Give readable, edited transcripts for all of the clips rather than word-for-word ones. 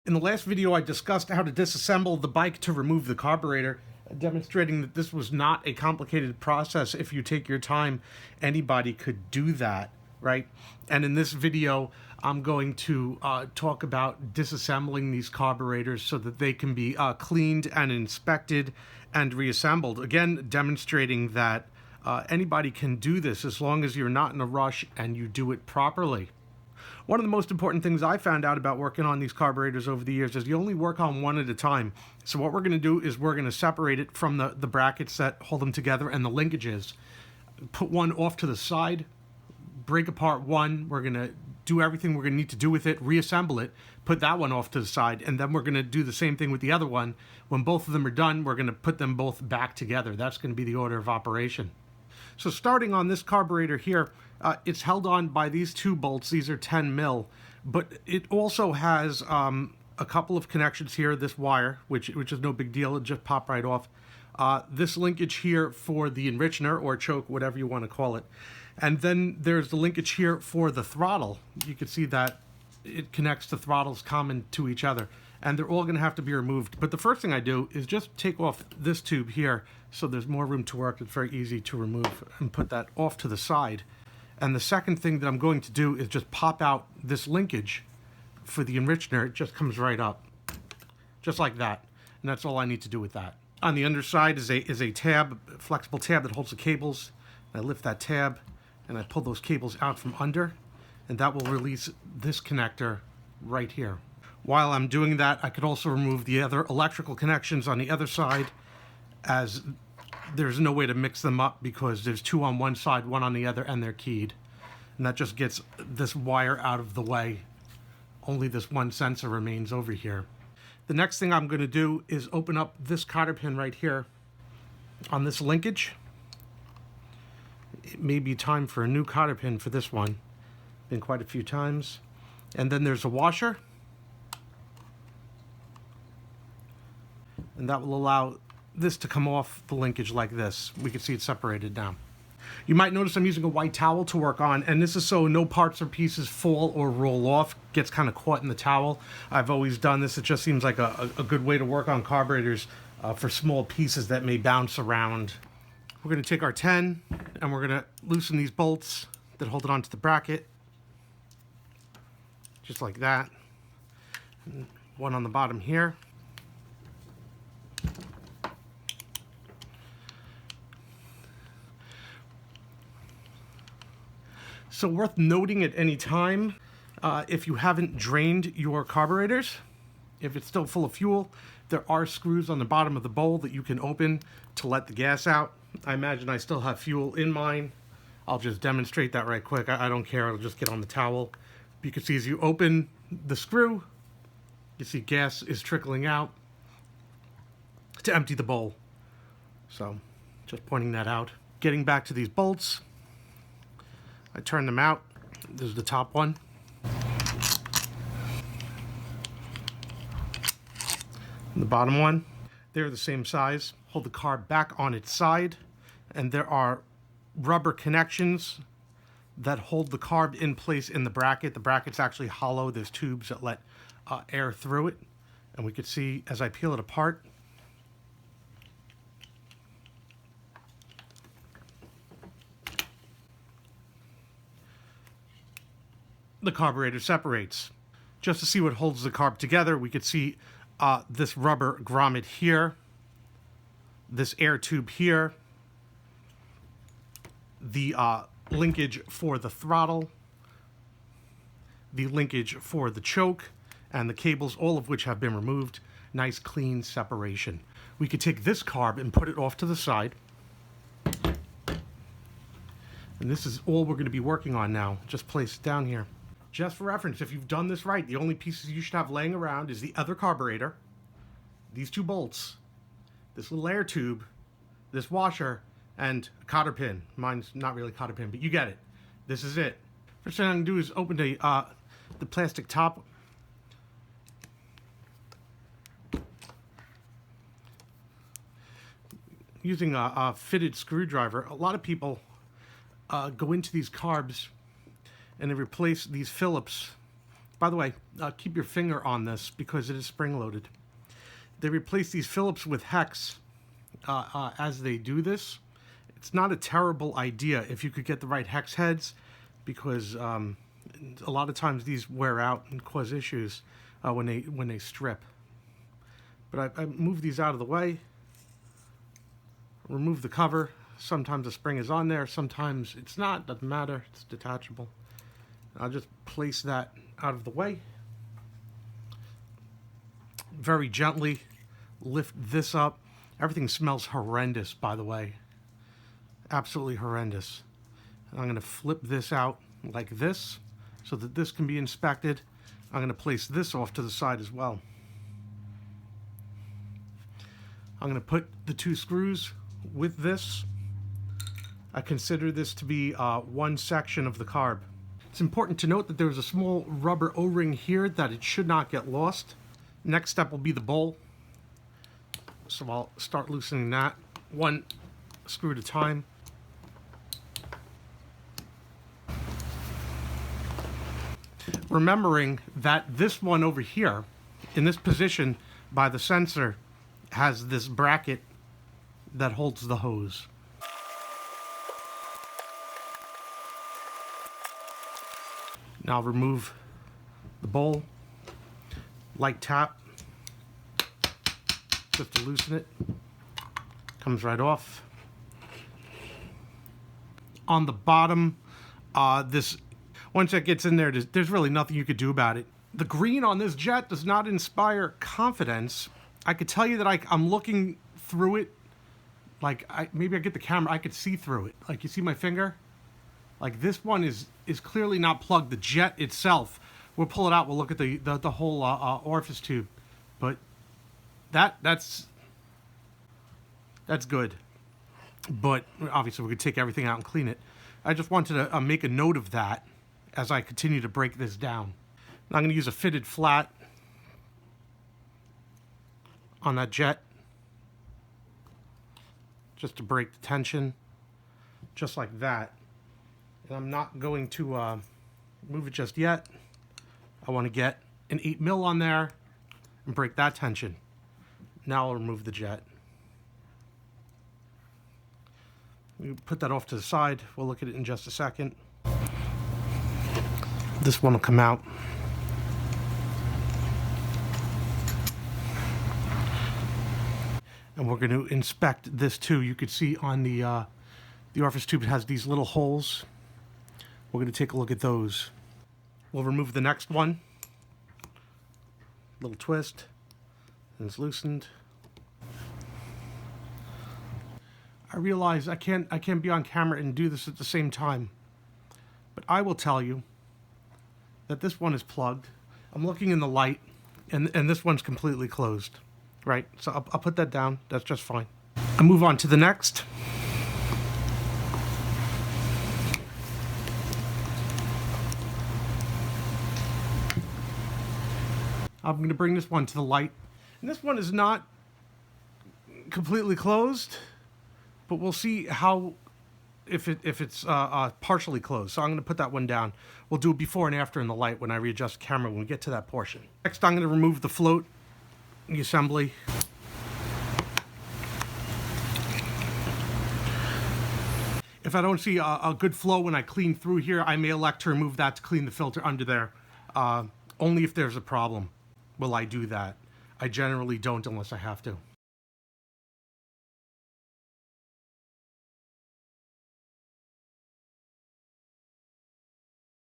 In the last video, I discussed how to disassemble the bike to remove the carburetor, demonstrating that this was not a complicated process. If you take your time, anybody could do that, right? And in this video, I'm going to talk about disassembling these carburetors so that they can be cleaned and inspected and reassembled. Again, demonstrating that anybody can do this as long as you're not in a rush and you do it properly. One of the most important things I found out about working on these carburetors over the years is you only work on one at a time. So what we're going to do is we're going to separate it from the brackets that hold them together and the linkages. Put one off to the side, break apart one. We're going to do everything we're going to need to do with it, reassemble it, put that one off to the side, and then we're going to do the same thing with the other one. When both of them are done, we're going to put them both back together. That's going to be the order of operation. So starting on this carburetor here, it's held on by these two bolts. These are 10 mil, but it also has a couple of connections here. This wire, which is no big deal, it just pop right off. This linkage here for the enrichener or choke, whatever you want to call it. And then there's the linkage here for the throttle. You can see that it connects the throttles common to each other, and they're all going to have to be removed. But the first thing I do is just take off this tube here so there's more room to work. It's very easy to remove, and put that off to the side. And the second thing that I'm going to do is just pop out this linkage for the enrichener. It just comes right up, just like that. And that's all I need to do with that. On the underside is a tab, a flexible tab that holds the cables. I lift that tab and I pull those cables out from under, and that will release this connector right here. While I'm doing that, I could also remove the other electrical connections on the other side, as there's no way to mix them up because there's two on one side, one on the other, and they're keyed. And that just gets this wire out of the way. Only this one sensor remains over here. The next thing I'm going to do is open up this cotter pin right here on this linkage. It may be time for a new cotter pin for this one. Been quite a few times. And then there's a washer, and that will allow this to come off the linkage like this. We can see it's separated now. You might notice I'm using a white towel to work on, and this is so no parts or pieces fall or roll off, gets kind of caught in the towel. I've always done this. It just seems like a good way to work on carburetors for small pieces that may bounce around. We're going to take our 10 and we're going to loosen these bolts that hold it onto the bracket, just like that. And one on the bottom here. So worth noting at any time, if you haven't drained your carburetors, if it's still full of fuel, there are screws on the bottom of the bowl that you can open to let the gas out. I imagine I still have fuel in mine. I'll just demonstrate that right quick. I don't care, I'll just get on the towel. You can see as you open the screw, you see gas is trickling out to empty the bowl. So just pointing that out. Getting back to these bolts, I turn them out. This is the top one. And the bottom one, they're the same size. Hold the carb back on its side, and there are rubber connections that hold the carb in place in the bracket. The bracket's actually hollow. There's tubes that let air through it, and we can see as I peel it apart, the carburetor separates. Just to see what holds the carb together, we could see this rubber grommet here, this air tube here, the linkage for the throttle, the linkage for the choke, and the cables, all of which have been removed. Nice clean separation. We could take this carb and put it off to the side. And this is all we're going to be working on now. Just place it down here. Just for reference, if you've done this right, the only pieces you should have laying around is the other carburetor, these two bolts, this little air tube, this washer, and a cotter pin. Mine's not really a cotter pin, but you get it. This is it. First thing I'm going to do is open the plastic top. Using a fitted screwdriver, a lot of people go into these carbs and they replace these Phillips By the way, keep your finger on this because it is spring-loaded. They replace these Phillips with hex as they do this. It's not a terrible idea if you could get the right hex heads, because a lot of times these wear out and cause issues when they strip. But I move these out of the way, remove the cover. Sometimes the spring is on there, sometimes it's not, doesn't matter, it's detachable. I'll just place that out of the way. Very gently lift this up. Everything smells horrendous, by the way. Absolutely horrendous. And I'm going to flip this out like this so that this can be inspected. I'm going to place this off to the side as well. I'm going to put the 2 screws with this. I consider this to be one section of the carb. It's important to note that there's a small rubber O-ring here that it should not get lost. Next step will be the bowl. So I'll start loosening that 1 screw at a time. Remembering that this one over here, in this position by the sensor, has this bracket that holds the hose. Now remove the bowl, light tap, just to loosen it. Comes right off. On the bottom, once that gets in there, there's really nothing you could do about it. The green on this jet does not inspire confidence. I could tell you that I'm looking through it. Like, maybe I get the camera, I could see through it. Like, you see my finger? Like, this one is clearly not plugged. The jet itself, we'll pull it out, we'll look at the whole orifice tube. But that's good. But obviously we could take everything out and clean it. I just wanted to make a note of that as I continue to break this down. And I'm going to use a fitted flat on that jet just to break the tension, just like that. And I'm not going to move it just yet. I want to get an 8 mil on there and break that tension. Now I'll remove the jet. You put that off to the side. We'll look at it in just a second. This one will come out. And we're going to inspect this too. You could see on the orifice tube, it has these little holes. We're going to take a look at those. We'll remove the next one. Little twist, and it's loosened. I realize I can't be on camera and do this at the same time, but I will tell you that this one is plugged. I'm looking in the light, and this one's completely closed. Right, so I'll put that down. That's just fine. I'll move on to the next. I'm going to bring this one to the light. And this one is not completely closed, but we'll see how if it's partially closed. So I'm going to put that one down. We'll do a before and after in the light when I readjust the camera when we get to that portion. Next, I'm going to remove the float. The assembly. If I don't see a good flow when I clean through here, I may elect to remove that to clean the filter under there. Only if there's a problem will I do that. I generally don't unless I have to.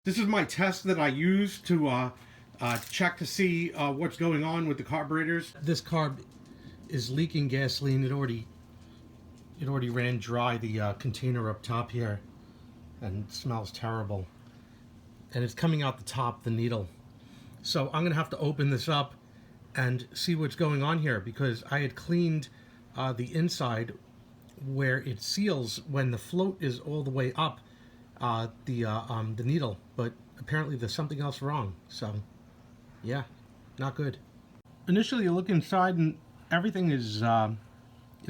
This is my test that I use to check to see what's going on with the carburetors. This carb is leaking gasoline. It already ran dry the container up top here, and it smells terrible. And it's coming out the top, the needle. So I'm gonna have to open this up and see what's going on here, because I had cleaned the inside where it seals when the float is all the way up the needle, but apparently there's something else wrong. So yeah, not good. Initially you look inside and everything is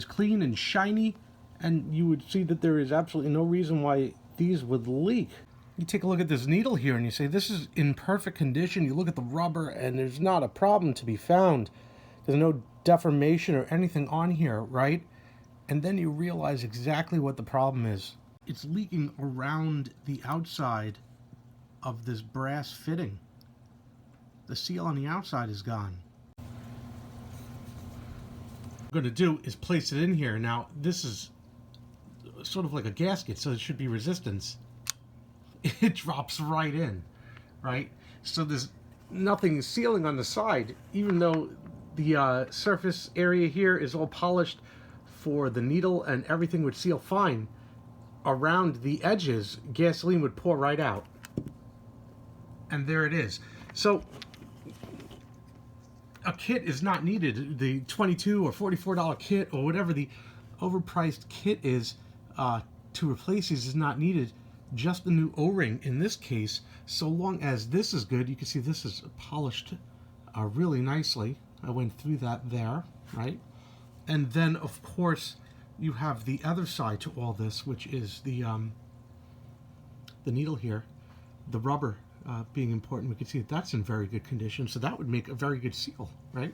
clean and shiny, and you would see that there is absolutely no reason why these would leak. You take a look at this needle here and you say, this is in perfect condition. You look at the rubber and there's not a problem to be found. There's no deformation or anything on here, right? And then you realize exactly what the problem is. It's leaking around the outside of this brass fitting. The seal on the outside is gone. What I'm going to do is place it in here. Now, this is sort of like a gasket, so it should be resistance. It drops right in, right? So there's nothing sealing on the side, even though the surface area here is all polished for the needle and everything would seal fine. Around the edges, gasoline would pour right out. And there it is. So a kit is not needed. The $22 or $44 kit or whatever the overpriced kit is to replace these is not needed. Just a new O-ring in this case, so long as this is good. You can see this is polished really nicely. I went through that there, right? And then, of course, you have the other side to all this, which is the needle here, the rubber being important. We can see that that's in very good condition, so that would make a very good seal, right?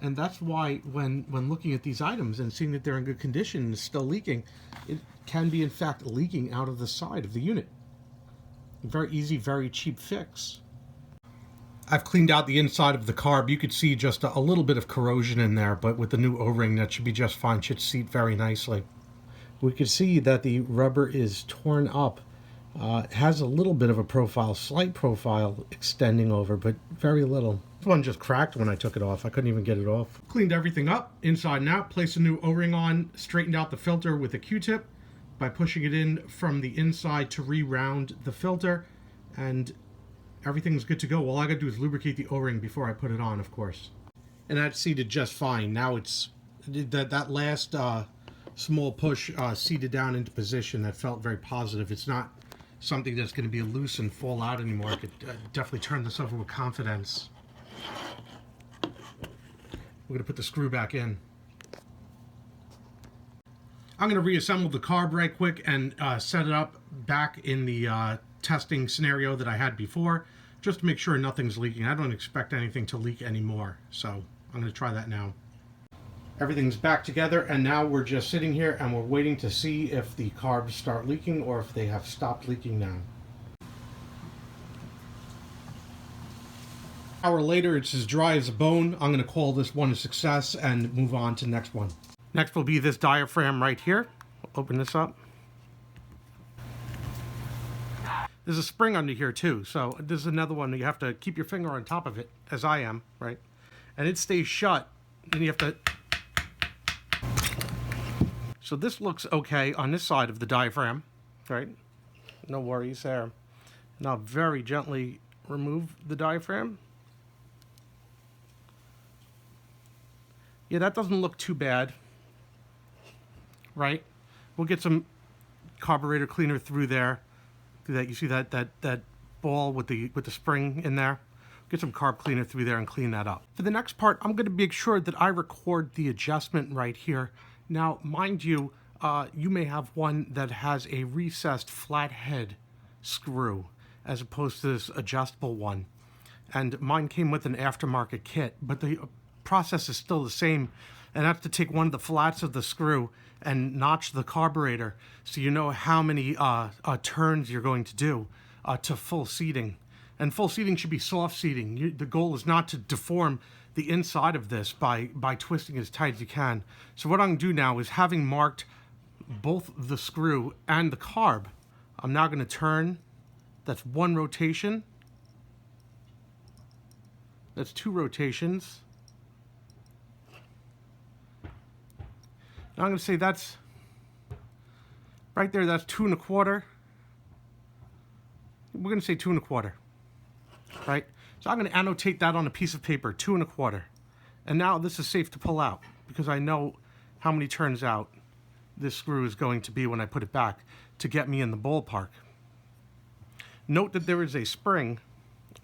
And that's why when looking at these items and seeing that they're in good condition and still leaking, it can be in fact leaking out of the side of the unit. Very easy, very cheap fix. I've cleaned out the inside of the carb. You could see just a little bit of corrosion in there, but with the new O-ring, that should be just fine. Should seat very nicely. We could see that the rubber is torn up. It has a little bit of a profile, slight profile extending over, but very little. This one just cracked when I took it off. I couldn't even get it off. Cleaned everything up, inside and out, placed a new O-ring on, straightened out the filter with a Q-tip by pushing it in from the inside to re-round the filter, and everything's good to go. All I gotta do is lubricate the O-ring before I put it on, of course. And that seated just fine. Now it's, that last small push seated down into position. That felt very positive. It's not something that's going to be loose and fall out anymore. I could definitely turn this over with confidence. We're going to put the screw back in. I'm going to reassemble the carb right quick and set it up back in the testing scenario that I had before, just to make sure nothing's leaking. I don't expect anything to leak anymore, so I'm going to try that now. Everything's back together, and now we're just sitting here and we're waiting to see if the carbs start leaking or if they have stopped leaking now. An hour later, it's as dry as a bone. I'm going to call this one a success and move on to the next one. Next will be this diaphragm right here. Open this up. There's a spring under here too, so this is another one. You have to keep your finger on top of it, as I am, right? And it stays shut, and you have to... So this looks okay on this side of the diaphragm, right? No worries there. Now very gently remove the diaphragm. Yeah, that doesn't look too bad, right? We'll get some carburetor cleaner through there. That you see that ball with the spring in there. Get some carb cleaner through there and clean that up. For the next part, I'm going to make sure that I record the adjustment right here. Now, mind you, you may have one that has a recessed flathead screw as opposed to this adjustable one. And mine came with an aftermarket kit, but the process is still the same. And that's to take one of the flats of the screw and notch the carburetor so you know how many turns you're going to do to full seating. And full seating should be soft seating. The goal is not to deform the inside of this by twisting as tight as you can. So what I'm going to do now is, having marked both the screw and the carb, I'm now going to turn. That's one rotation. That's two rotations. Now I'm going to say that's right there, that's 2 1/4. We're going to say 2 1/4, right? So I'm going to annotate that on a piece of paper, 2 1/4. And now this is safe to pull out because I know how many turns out this screw is going to be when I put it back to get me in the ballpark. Note that there is a spring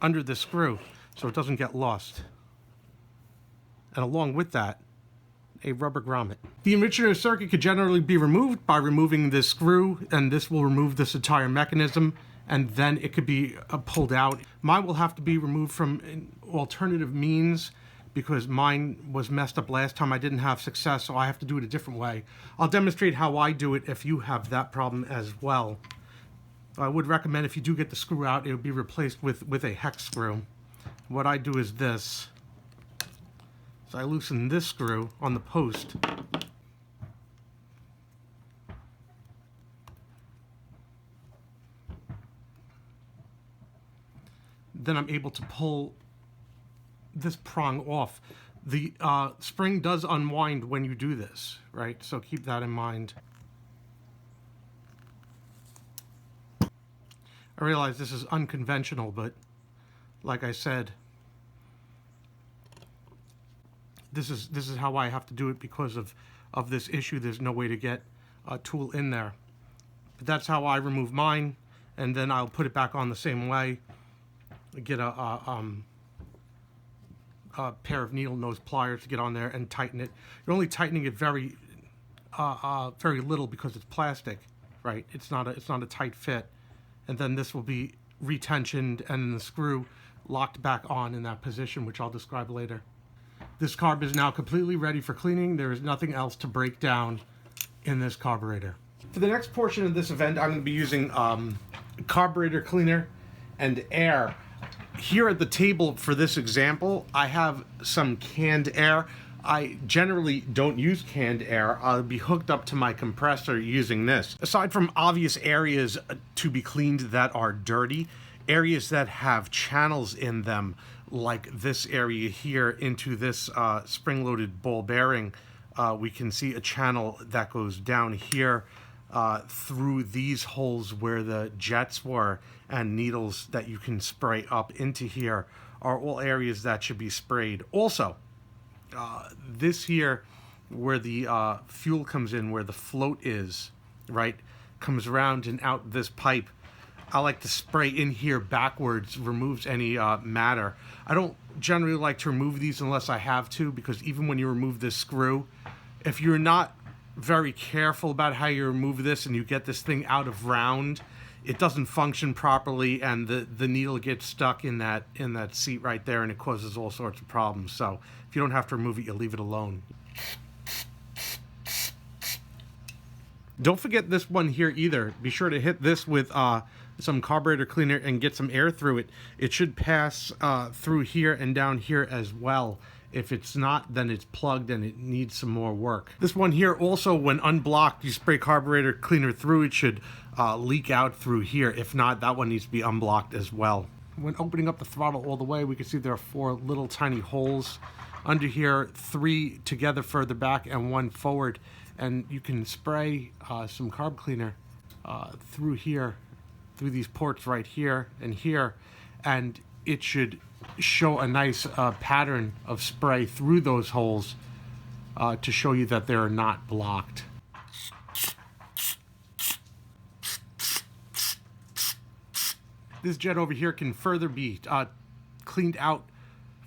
under the screw so it doesn't get lost. And along with that a rubber grommet. The enricher circuit could generally be removed by removing this screw, and this will remove this entire mechanism, and then it could be pulled out. Mine will have to be removed from an alternative means because mine was messed up last time. I didn't have success, so I have to do it a different way. I'll demonstrate how I do it if you have that problem as well. I would recommend if you do get the screw out, it would be replaced with a hex screw. What I do is this. So I loosen this screw on the post. Then I'm able to pull this prong off. The spring does unwind when you do this, right? So keep that in mind. I realize this is unconventional, but like I said, this is how I have to do it because of this issue. There's no way to get a tool in there. But that's how I remove mine, and then I'll put it back on the same way. Get a pair of needle nose pliers to get on there and tighten it. You're only tightening it very little because it's plastic, right? It's not a tight fit. And then this will be retensioned and then the screw locked back on in that position, which I'll describe later. This carb is now completely ready for cleaning. There is nothing else to break down in this carburetor. For the next portion of this event, I'm going to be using carburetor cleaner and air. Here at the table for this example, I have some canned air. I generally don't use canned air. I'll be hooked up to my compressor using this. Aside from obvious areas to be cleaned that are dirty, areas that have channels in them, like this area here into this spring-loaded ball bearing, we can see a channel that goes down here through these holes where the jets were, and needles that you can spray up into here are all areas that should be sprayed. Also, this here where the fuel comes in, where the float is, right, comes around and out this pipe. I like to spray in here backwards, removes any matter. I don't generally like to remove these unless I have to, because even when you remove this screw, if you're not very careful about how you remove this and you get this thing out of round, it doesn't function properly, and the needle gets stuck in that seat right there, and it causes all sorts of problems. So if you don't have to remove it, you leave it alone. Don't forget this one here either. Be sure to hit this with some carburetor cleaner and get some air through it. It should pass through here and down here as well. If it's not, then it's plugged and it needs some more work. This one here also, when unblocked, you spray carburetor cleaner through, it should leak out through here. If not, that one needs to be unblocked as well. When opening up the throttle all the way, we can see there are 4 little tiny holes under here, 3 together further back and 1 forward. And you can spray some carb cleaner through here, through these ports right here and here, and it should show a nice pattern of spray through those holes to show you that they're not blocked. This jet over here can further be cleaned out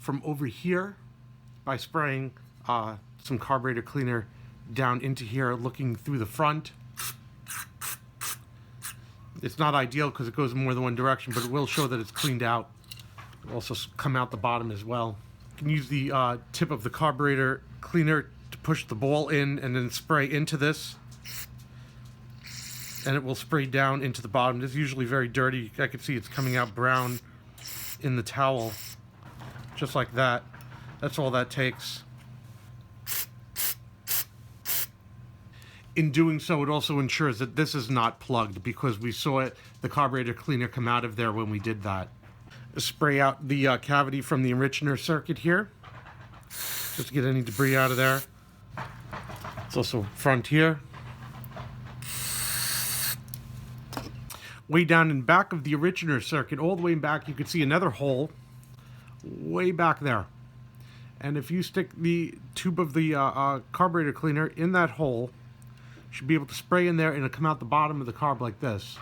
from over here by spraying some carburetor cleaner down into here, looking through the front. It's not ideal because it goes in more than one direction, but it will show that it's cleaned out. It'll also come out the bottom as well. You can use the tip of the carburetor cleaner to push the ball in and then spray into this, and it will spray down into the bottom. This is usually very dirty. I can see it's coming out brown in the towel, just like that. That's all that takes. In doing so, it also ensures that this is not plugged, because we saw the carburetor cleaner come out of there when we did that. Spray out the cavity from the enricher circuit here, just to get any debris out of there. It's also front here. Way down in back of the enricher circuit, all the way back, you can see another hole way back there. And if you stick the tube of the carburetor cleaner in that hole, you should be able to spray in there and it'll come out the bottom of the carb like this.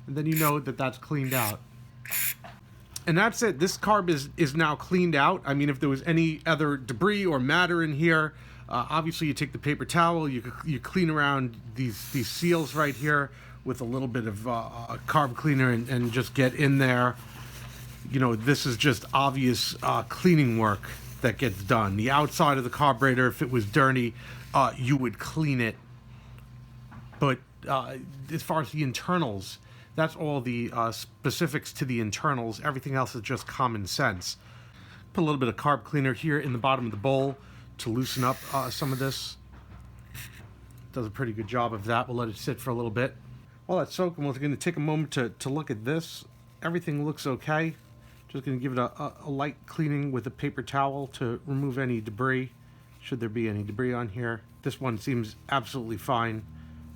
And then you know that that's cleaned out. And that's it. This carb is now cleaned out. I mean, if there was any other debris or matter in here, obviously you take the paper towel, you clean around these seals right here with a little bit of carb cleaner and just get in there. You know, this is just obvious cleaning work that gets done. The outside of the carburetor, if it was dirty, you would clean it. But as far as the internals, that's all the specifics to the internals. Everything else is just common sense. Put a little bit of carb cleaner here in the bottom of the bowl to loosen up some of this. Does a pretty good job of that. We'll let it sit for a little bit. While that's soaking, we're going to take a moment to look at this. Everything looks okay. Just going to give it a light cleaning with a paper towel to remove any debris, should there be any debris on here. This one seems absolutely fine.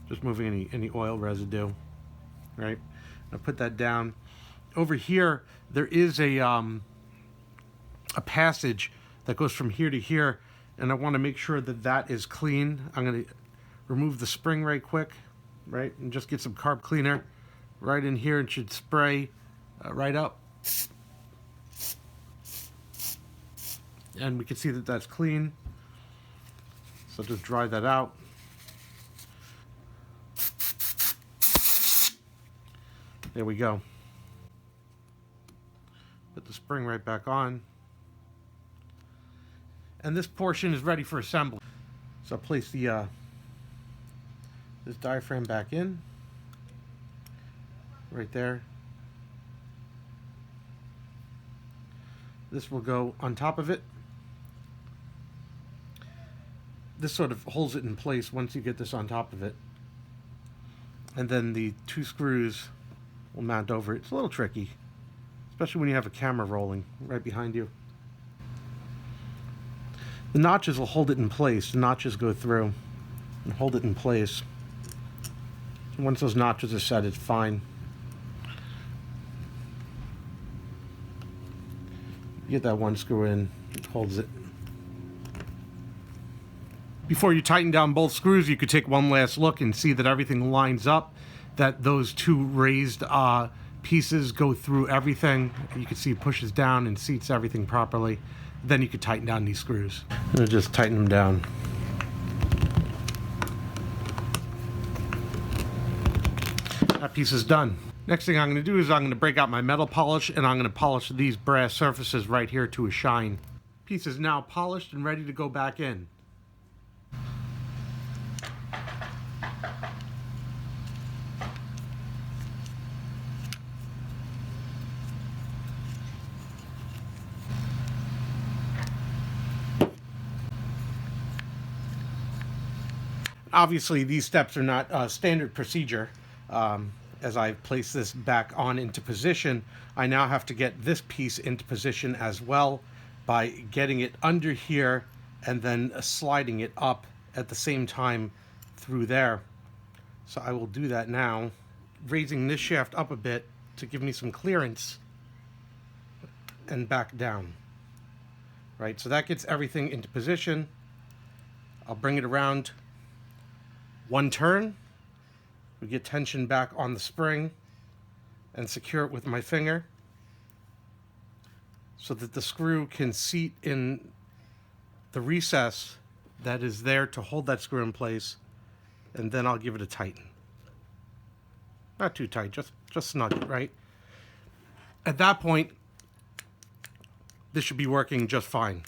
Just moving any oil residue. Right? I'll put that down. Over here, there is a passage that goes from here to here, and I want to make sure that that is clean. I'm going to remove the spring right quick, right, and just get some carb cleaner right in here, and should spray right up. And we can see that that's clean. So just dry that out. There we go. Put the spring right back on. And this portion is ready for assembly. So I'll place the this diaphragm back in. Right there. This will go on top of it. This sort of holds it in place once you get this on top of it. And then the two screws will mount over it. It's a little tricky, especially when you have a camera rolling right behind you. The notches will hold it in place. The notches go through and hold it in place. So once those notches are set, it's fine. Get that one screw in, it holds it. Before you tighten down both screws, you could take one last look and see that everything lines up, that those two raised pieces go through everything. You can see it pushes down and seats everything properly. Then you could tighten down these screws. And just tighten them down. That piece is done. Next thing I'm going to do is I'm going to break out my metal polish, and I'm going to polish these brass surfaces right here to a shine. Piece is now polished and ready to go back in. Obviously, these steps are not standard procedure. As I place this back on into position, I now have to get this piece into position as well by getting it under here and then sliding it up at the same time through there. So I will do that now, raising this shaft up a bit to give me some clearance and back down. Right, so that gets everything into position. I'll bring it around one turn. We get tension back on the spring and secure it with my finger so that the screw can seat in the recess that is there to hold that screw in place, and then I'll give it a tighten. Not too tight, just snug it, right? At that point, this should be working just fine.